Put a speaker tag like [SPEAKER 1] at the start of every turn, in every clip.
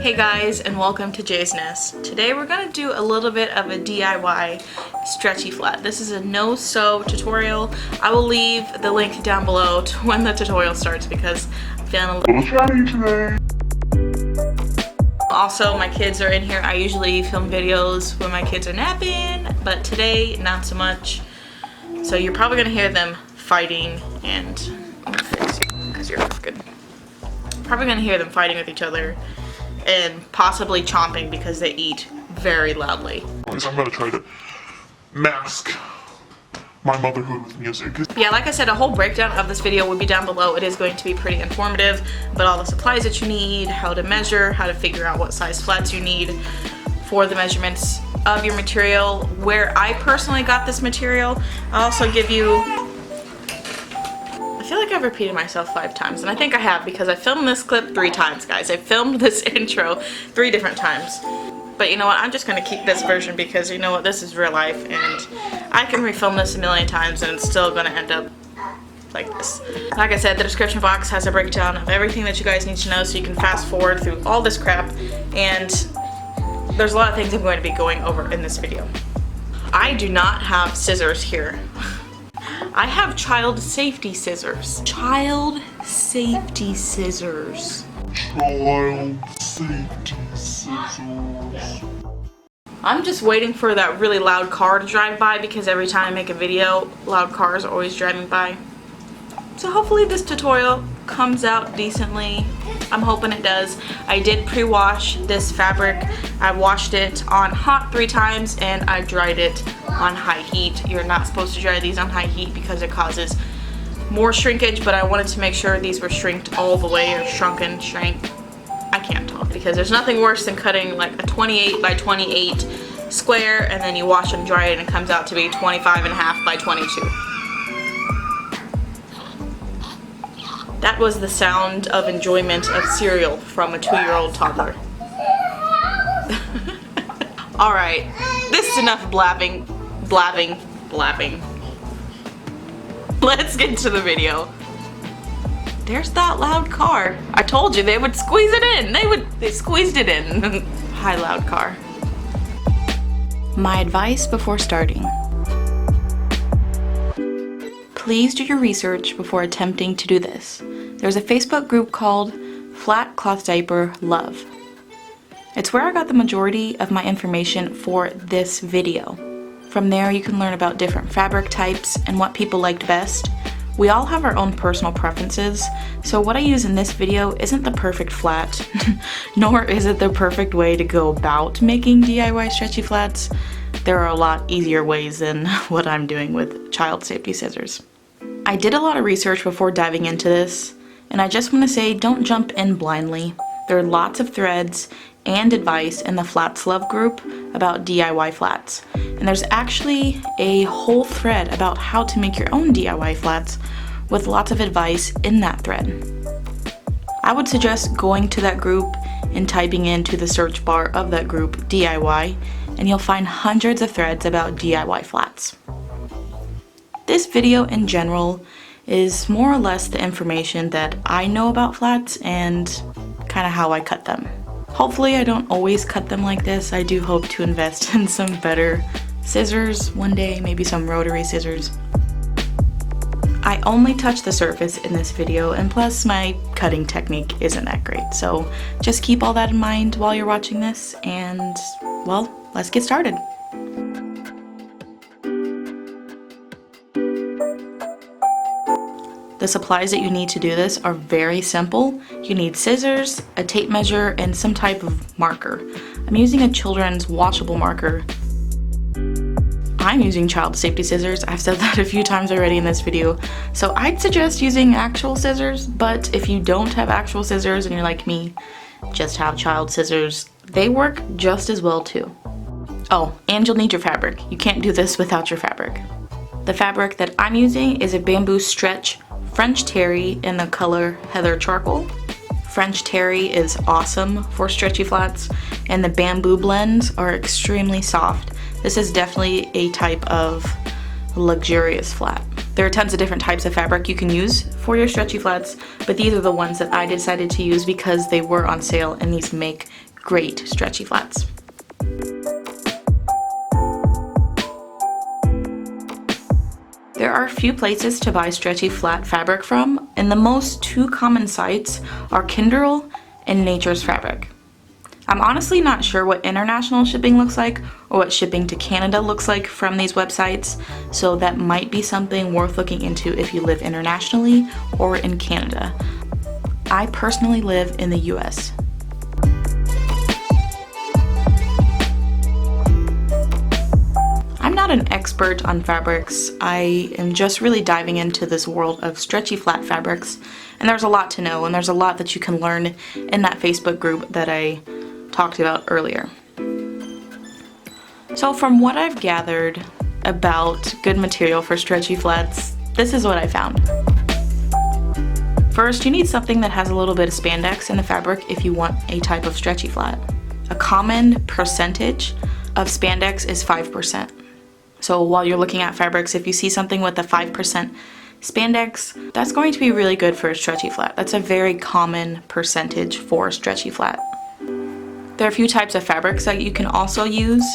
[SPEAKER 1] Hey guys, and welcome to Jay's Nest. Today we're going to do a little bit of a DIY stretchy flat. This is a no-sew tutorial. I will leave the link down below to when the tutorial starts because I'm feeling a little chatty today. Also, my kids are in here. I usually film videos when my kids are napping, but today not so much. So you're probably going to hear them fighting and I'm going to fix you because you're good. Probably going to hear them fighting with each other and possibly chomping because they eat very loudly.
[SPEAKER 2] I'm gonna try to mask my motherhood with music.
[SPEAKER 1] Yeah, like I said, a whole breakdown of this video will be down below. It is going to be pretty informative, but all the supplies that you need, how to measure, how to figure out what size flats you need for the measurements of your material, where I personally got this material. I'll also give you, I feel like I've repeated myself 5 times, and I think I have because I filmed this clip 3 times, guys. I filmed this intro 3 different times. But you know what, I'm just going to keep this version because you know what, this is real life, and I can refilm this a million times and it's still going to end up like this. Like I said, the description box has a breakdown of everything that you guys need to know so you can fast forward through all this crap, and there's a lot of things I'm going to be going over in this video. I do not have scissors here. I have child safety scissors. Child safety scissors.
[SPEAKER 2] Child safety scissors.
[SPEAKER 1] I'm just waiting for that really loud car to drive by because every time I make a video, loud cars are always driving by. So hopefully this tutorial comes out decently. I'm hoping it does. I did pre-wash this fabric. I washed it on hot 3 times and I dried it on high heat. You're not supposed to dry these on high heat because it causes more shrinkage, but I wanted to make sure these were shrinked all the way, or shrunken, shrank. I can't talk because there's nothing worse than cutting like a 28 by 28 square and then you wash and dry it and it comes out to be 25.5 by 22. That was the sound of enjoyment of cereal from a 2-year-old toddler. Alright, this is enough blabbing. Let's get to the video. There's that loud car. I told you they would squeeze it in. They squeezed it in. Hi, loud car. My advice before starting. Please do your research before attempting to do this. There's a Facebook group called Flat Cloth Diaper Love. It's where I got the majority of my information for this video. From there you can learn about different fabric types and what people liked best. We all have our own personal preferences, so what I use in this video isn't the perfect flat, nor is it the perfect way to go about making DIY stretchy flats. There are a lot easier ways than what I'm doing with child safety scissors. I did a lot of research before diving into this, and I just want to say don't jump in blindly. There are lots of threads and advice in the Flats Love group about DIY flats, and there's actually a whole thread about how to make your own DIY flats with lots of advice in that thread. I would suggest going to that group and typing into the search bar of that group DIY, and you'll find hundreds of threads about DIY flats. This video in general is more or less the information that I know about flats and kind of how I cut them. Hopefully I don't always cut them like this. I do hope to invest in some better scissors one day, maybe some rotary scissors. I only touch the surface in this video, and plus my cutting technique isn't that great, so just keep all that in mind while you're watching this, and well, let's get started. The supplies that you need to do this are very simple. You need scissors, a tape measure, and some type of marker. I'm using a children's washable marker. I'm using child safety scissors. I've said that a few times already in this video. So I'd suggest using actual scissors, but if you don't have actual scissors and you're like me, just have child scissors. They work just as well too. Oh, and you'll need your fabric. You can't do this without your fabric. The fabric that I'm using is a bamboo stretch French terry in the color Heather Charcoal. French terry is awesome for stretchy flats, and the bamboo blends are extremely soft. This is definitely a type of luxurious flat. There are tons of different types of fabric you can use for your stretchy flats, but these are the ones that I decided to use because they were on sale, and these make great stretchy flats. There are a few places to buy stretchy flat fabric from, and the most two common sites are Kindle and Nature's Fabric. I'm honestly not sure what international shipping looks like or what shipping to Canada looks like from these websites, so that might be something worth looking into if you live internationally or in Canada. I personally live in the US. I'm not an expert on fabrics. I am just really diving into this world of stretchy flat fabrics, and there's a lot to know, and there's a lot that you can learn in that Facebook group that I talked about earlier. So from what I've gathered about good material for stretchy flats, this is what I found. First, you need something that has a little bit of spandex in the fabric if you want a type of stretchy flat. A common percentage of spandex is 5%. So while you're looking at fabrics, if you see something with a 5% spandex, that's going to be really good for a stretchy flat. That's a very common percentage for a stretchy flat. There are a few types of fabrics that you can also use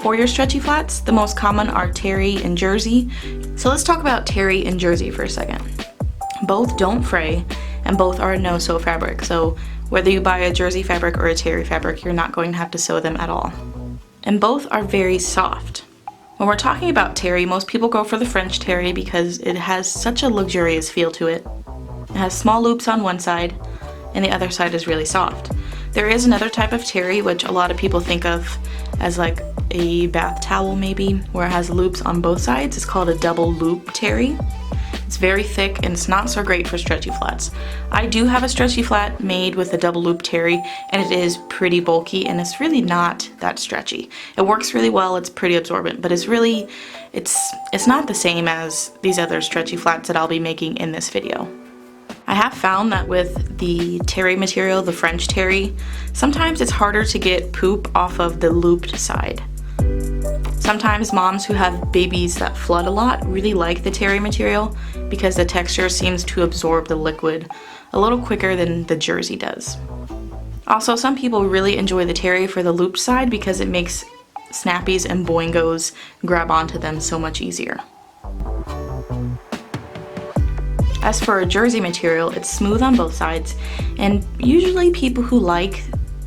[SPEAKER 1] for your stretchy flats. The most common are terry and jersey. So let's talk about terry and jersey for a second. Both don't fray, and both are a no-sew fabric. So whether you buy a jersey fabric or a terry fabric, you're not going to have to sew them at all. And both are very soft. When we're talking about terry, most people go for the French terry because it has such a luxurious feel to it. It has small loops on one side, and the other side is really soft. There is another type of terry, which a lot of people think of as like a bath towel maybe, where it has loops on both sides. It's called a double loop terry. It's very thick and it's not so great for stretchy flats. I do have a stretchy flat made with a double loop terry, and it is pretty bulky and it's really not that stretchy. It works really well, it's pretty absorbent, but it's not the same as these other stretchy flats that I'll be making in this video. I have found that with the terry material, the French terry, sometimes it's harder to get poop off of the looped side. Sometimes moms who have babies that flood a lot really like the terry material because the texture seems to absorb the liquid a little quicker than the jersey does. Also, some people really enjoy the terry for the looped side because it makes snappies and boingos grab onto them so much easier. As for a jersey material, it's smooth on both sides, and usually people who like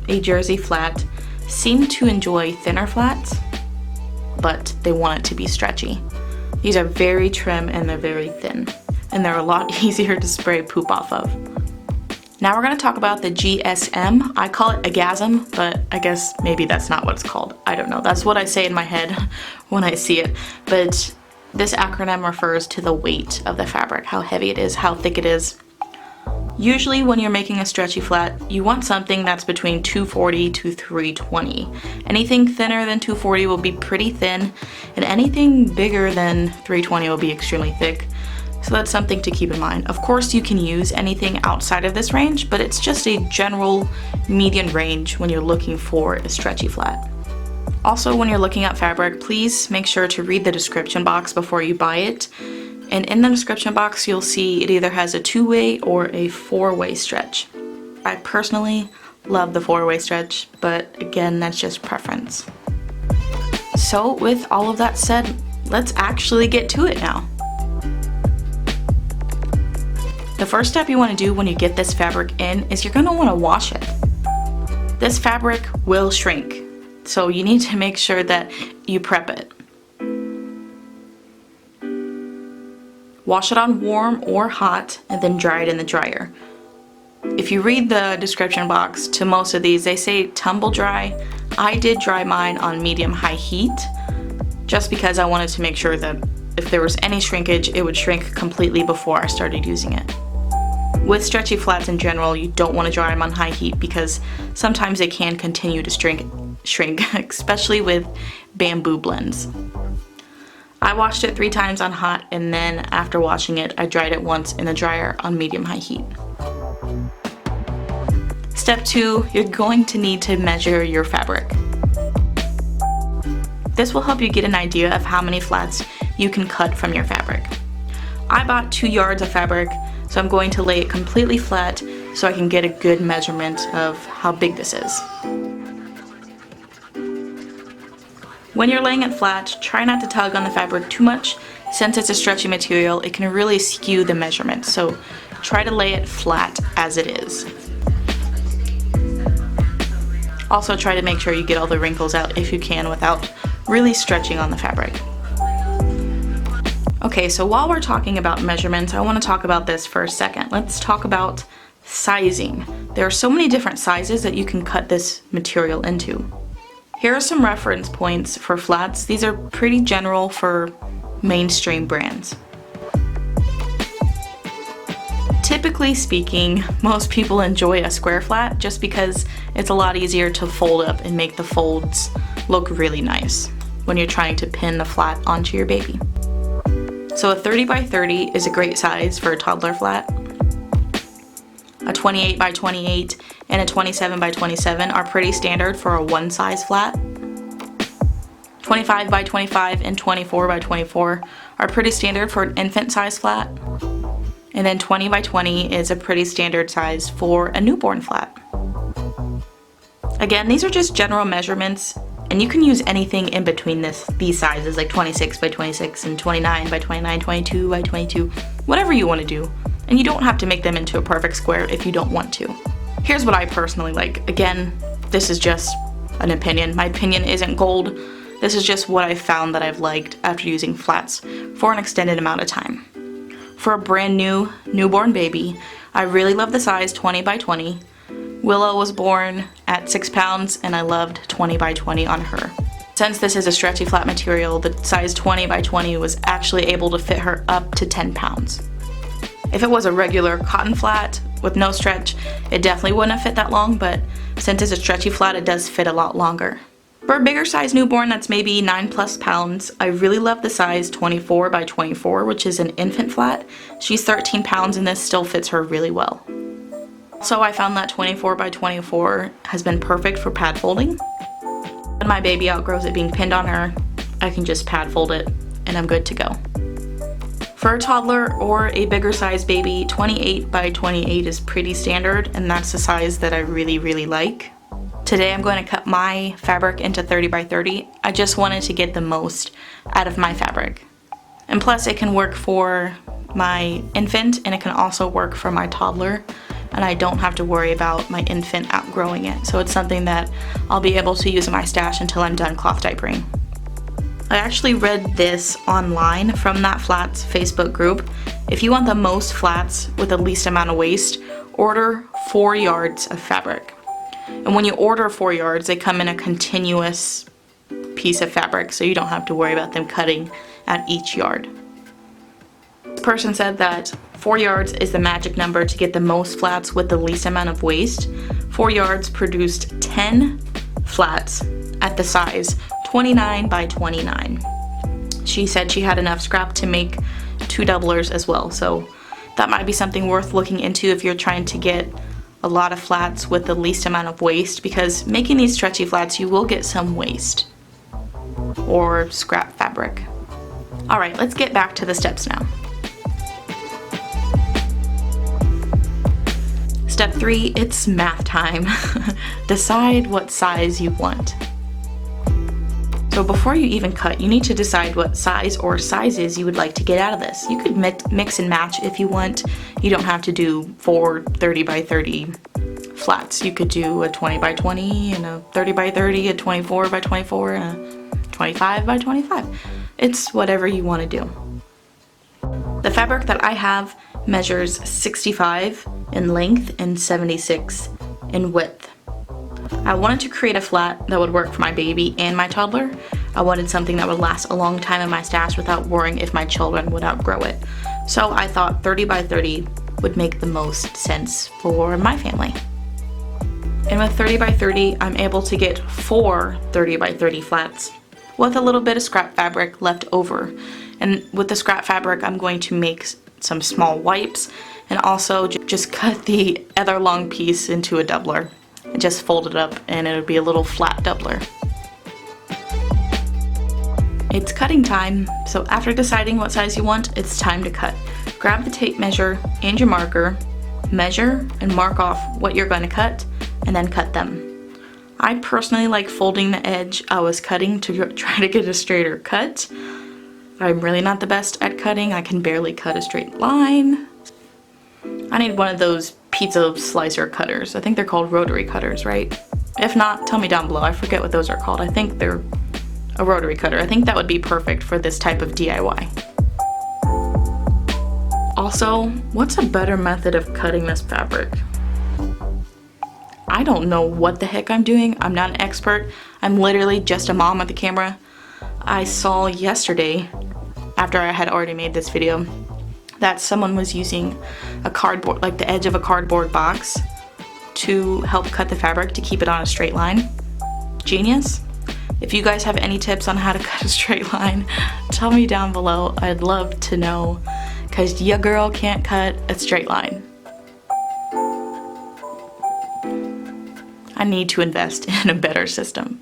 [SPEAKER 1] a jersey flat seem to enjoy thinner flats, but they want it to be stretchy. These are very trim and they're very thin, and they're a lot easier to spray poop off of. Now we're going to talk about the GSM. I call it a gasm, but I guess maybe that's not what it's called. I don't know. That's what I say in my head when I see it, but this acronym refers to the weight of the fabric, how heavy it is, how thick it is. Usually when you're making a stretchy flat, you want something that's between 240 to 320. Anything thinner than 240 will be pretty thin, and anything bigger than 320 will be extremely thick. So that's something to keep in mind. Of course, you can use anything outside of this range, but it's just a general median range when you're looking for a stretchy flat. Also, when you're looking at fabric, please make sure to read the description box before you buy it. And in the description box, you'll see it either has a 2-way or a 4-way stretch. I personally love the 4-way stretch, but again, that's just preference. So with all of that said, let's actually get to it now. The first step you want to do when you get this fabric in is you're going to want to wash it. This fabric will shrink, so you need to make sure that you prep it. Wash it on warm or hot and then dry it in the dryer. If you read the description box to most of these, they say tumble dry. I did dry mine on medium-high heat just because I wanted to make sure that if there was any shrinkage, it would shrink completely before I started using it. With stretchy flats in general, you don't want to dry them on high heat because sometimes they can continue to shrink, especially with bamboo blends. I washed it 3 times on hot, and then after washing it, I dried it once in the dryer on medium-high heat. Step 2, you're going to need to measure your fabric. This will help you get an idea of how many flats you can cut from your fabric. I bought 2 yards of fabric, so I'm going to lay it completely flat so I can get a good measurement of how big this is. When you're laying it flat, try not to tug on the fabric too much. Since it's a stretchy material, it can really skew the measurement, so try to lay it flat as it is. Also try to make sure you get all the wrinkles out if you can without really stretching on the fabric. Okay, so while we're talking about measurements, I want to talk about this for a second. Let's talk about sizing. There are so many different sizes that you can cut this material into. Here are some reference points for flats. These are pretty general for mainstream brands. Typically speaking, most people enjoy a square flat just because it's a lot easier to fold up and make the folds look really nice when you're trying to pin the flat onto your baby. So a 30 by 30 is a great size for a toddler flat. A 28 by 28 and a 27 by 27 are pretty standard for a one size flat. 25 by 25 and 24 by 24 are pretty standard for an infant size flat. And then 20 by 20 is a pretty standard size for a newborn flat. Again, these are just general measurements, and you can use anything in between these sizes, like 26 by 26 and 29 by 29, 22 by 22, whatever you want to do. And you don't have to make them into a perfect square if you don't want to. Here's what I personally like. Again, this is just an opinion. My opinion isn't gold. This is just what I've found that I've liked after using flats for an extended amount of time. For a brand new newborn baby, I really love the size 20 by 20. Willow was born at 6 pounds and I loved 20 by 20 on her. Since this is a stretchy flat material, the size 20 by 20 was actually able to fit her up to 10 pounds. If it was a regular cotton flat with no stretch, it definitely wouldn't have fit that long, but since it's a stretchy flat, it does fit a lot longer. For a bigger size newborn that's maybe 9+ pounds, I really love the size 24 by 24, which is an infant flat. She's 13 pounds and this still fits her really well. So I found that 24 by 24 has been perfect for pad folding. When my baby outgrows it being pinned on her, I can just pad fold it and I'm good to go. For a toddler or a bigger size baby, 28 by 28 is pretty standard, and that's the size that I really like. Today I'm going to cut my fabric into 30 by 30. I just wanted to get the most out of my fabric. And plus it can work for my infant and it can also work for my toddler, and I don't have to worry about my infant outgrowing it. So it's something that I'll be able to use in my stash until I'm done cloth diapering. I actually read this online from that flats Facebook group. If you want the most flats with the least amount of waste, order 4 yards of fabric. And when you order 4 yards, they come in a continuous piece of fabric, so you don't have to worry about them cutting at each yard. This person said that 4 yards is the magic number to get the most flats with the least amount of waste. 4 yards produced 10 flats at the size 29 by 29. She said she had enough scrap to make 2 doublers as well, so that might be something worth looking into if you're trying to get a lot of flats with the least amount of waste, because making these stretchy flats you will get some waste or scrap fabric. Alright, let's get back to the steps now. Step 3, it's math time. Decide what size you want. So before you even cut, you need to decide what size or sizes you would like to get out of this. You could mix and match if you want. You don't have to do 4 30 by 30 flats. You could do a 20 by 20 and a 30 by 30, a 24 by 24, and a 25 by 25. It's whatever you want to do. The fabric that I have measures 65 in length and 76 in width. I wanted to create a flat that would work for my baby and my toddler. I wanted something that would last a long time in my stash without worrying if my children would outgrow it. So I thought 30 by 30 would make the most sense for my family. And with 30 by 30, I'm able to get 4 30 by 30 flats with a little bit of scrap fabric left over. And with the scrap fabric, I'm going to make some small wipes and also just cut the other long piece into a doubler. And just fold it up and it'll be a little flat doubler. It's cutting time, so after deciding what size you want, it's time to cut. Grab the tape measure and your marker, measure and mark off what you're going to cut, and then cut them. I personally like folding the edge I was cutting to try to get a straighter cut. I'm really not the best at cutting. I can barely cut a straight line. I need one of those pizza slicer cutters. I think they're called rotary cutters, right? If not, tell me down below. I forget what those are called. I think they're a rotary cutter. I think that would be perfect for this type of DIY. Also, what's a better method of cutting this fabric? I don't know what the heck I'm doing. I'm not an expert. I'm literally just a mom at the camera. I saw yesterday, after I had already made this video, that someone was using a cardboard, like the edge of a cardboard box, to help cut the fabric to keep it on a straight line. Genius. If you guys have any tips on how to cut a straight line, tell me down below. I'd love to know, because your girl can't cut a straight line. I need to invest in a better system.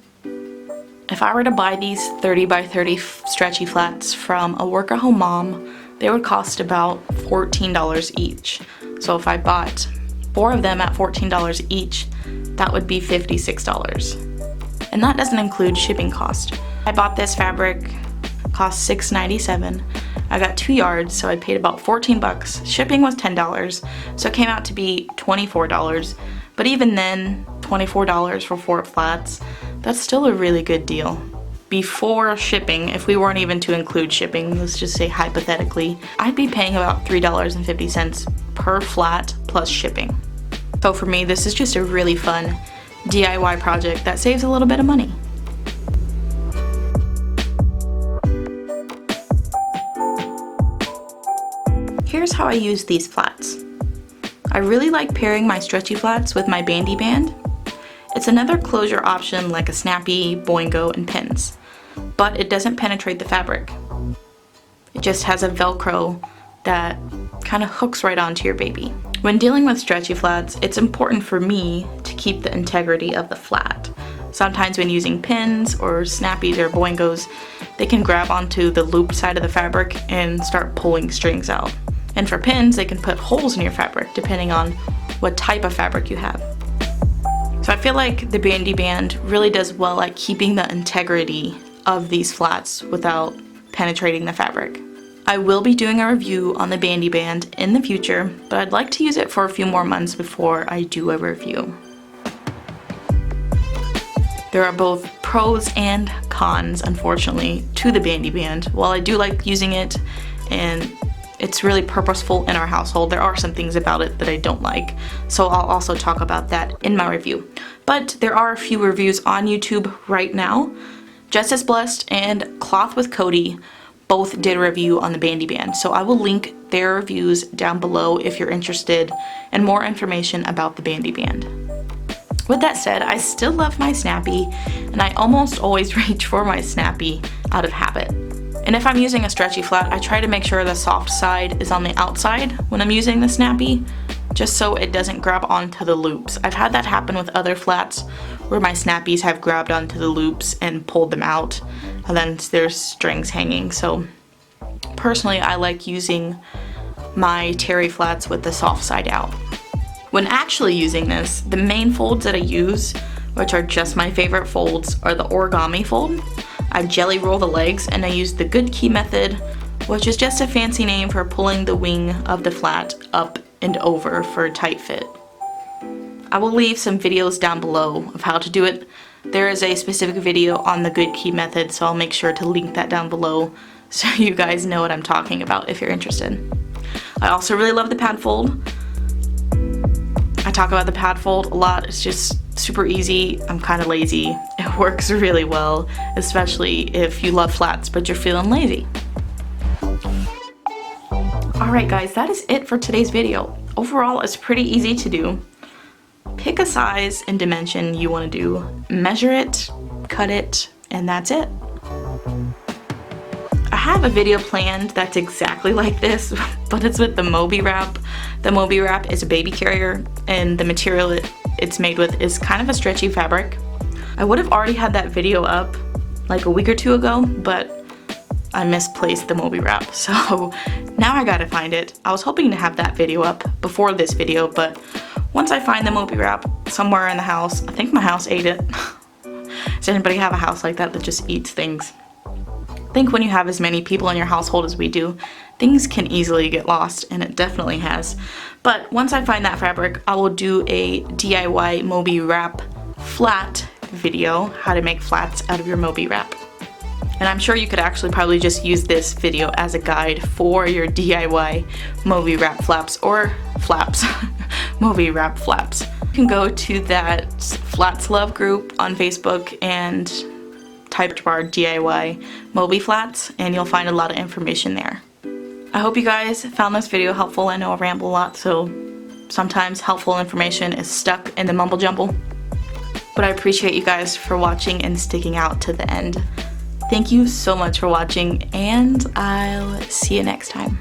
[SPEAKER 1] If I were to buy these 30 by 30 stretchy flats from a work-at-home mom, they would cost about $14 each. So if I bought 4 of them at $14 each, that would be $56. And that doesn't include shipping cost. I bought this fabric, cost $6.97. I got 2 yards, so I paid about 14 bucks. Shipping was $10, so it came out to be $24. But even then, $24 for 4 flats, that's still a really good deal. Before shipping, if we weren't even to include shipping, let's just say hypothetically, I'd be paying about $3.50 per flat plus shipping. So for me, this is just a really fun DIY project that saves a little bit of money. Here's how I use these flats. I really like pairing my stretchy flats with my Bandie band. It's another closure option like a snappy, boingo, and pins, but it doesn't penetrate the fabric. It just has a Velcro that kind of hooks right onto your baby. When dealing with stretchy flats, it's important for me to keep the integrity of the flat. Sometimes when using pins or snappies or boingos, they can grab onto the looped side of the fabric and start pulling strings out. And for pins, they can put holes in your fabric depending on what type of fabric you have. So I feel like the Bandie band really does well at keeping the integrity of these flats without penetrating the fabric. I will be doing a review on the Bandie band in the future, but I'd like to use it for a few more months before I do a review. There are both pros and cons, unfortunately, to the Bandie band. While I do like using it and it's really purposeful in our household, there are some things about it that I don't like, so I'll also talk about that in my review. But there are a few reviews on YouTube right now. Just as Blessed and Cloth with Cody both did a review on the Bandie band, so I will link their reviews down below if you're interested in more information about the Bandie band. With that said, I still love my snappy, and I almost always reach for my snappy out of habit. And if I'm using a stretchy flat, I try to make sure the soft side is on the outside when I'm using the snappy, just so it doesn't grab onto the loops. I've had that happen with other flats where my snappies have grabbed onto the loops and pulled them out, and then there's strings hanging. So personally, I like using my terry flats with the soft side out. When actually using this, the main folds that I use, which are just my favorite folds, are the Origami fold. I jelly roll the legs, and I use the good key method, which is just a fancy name for pulling the wing of the flat up and over for a tight fit. I will leave some videos down below of how to do it. There is a specific video on the good key method, so I'll make sure to link that down below so you guys know what I'm talking about if you're interested. I also really love the pad fold. I talk about the pad fold a lot. It's just super easy. I'm kind of lazy. It works really well, especially if you love flats but you're feeling lazy. Alright guys, that is it for today's video. Overall, it's pretty easy to do. Pick a size and dimension you want to do, measure it, cut it, and that's it. I have a video planned that's exactly like this, but it's with the Moby wrap. The Moby wrap is a baby carrier, and the material it's made with is kind of a stretchy fabric. I would have already had that video up like a week or two ago, but I misplaced the Moby wrap, so now I gotta find it. I was hoping to have that video up before this video, but once I find the Moby wrap somewhere in the house, I think my house ate it. Does anybody have a house like that just eats things? I think when you have as many people in your household as we do, things can easily get lost, and it definitely has. But once I find that fabric, I will do a DIY Moby wrap flat video, how to make flats out of your Moby wrap. And I'm sure you could actually probably just use this video as a guide for your DIY Moby wrap flaps or flaps, Moby wrap flaps. You can go to that Flats Love group on Facebook and type bar DIY Moby flats, and you'll find a lot of information there. I hope you guys found this video helpful. I know I ramble a lot, so sometimes helpful information is stuck in the mumble jumble. But I appreciate you guys for watching and sticking out to the end. Thank you so much for watching, and I'll see you next time.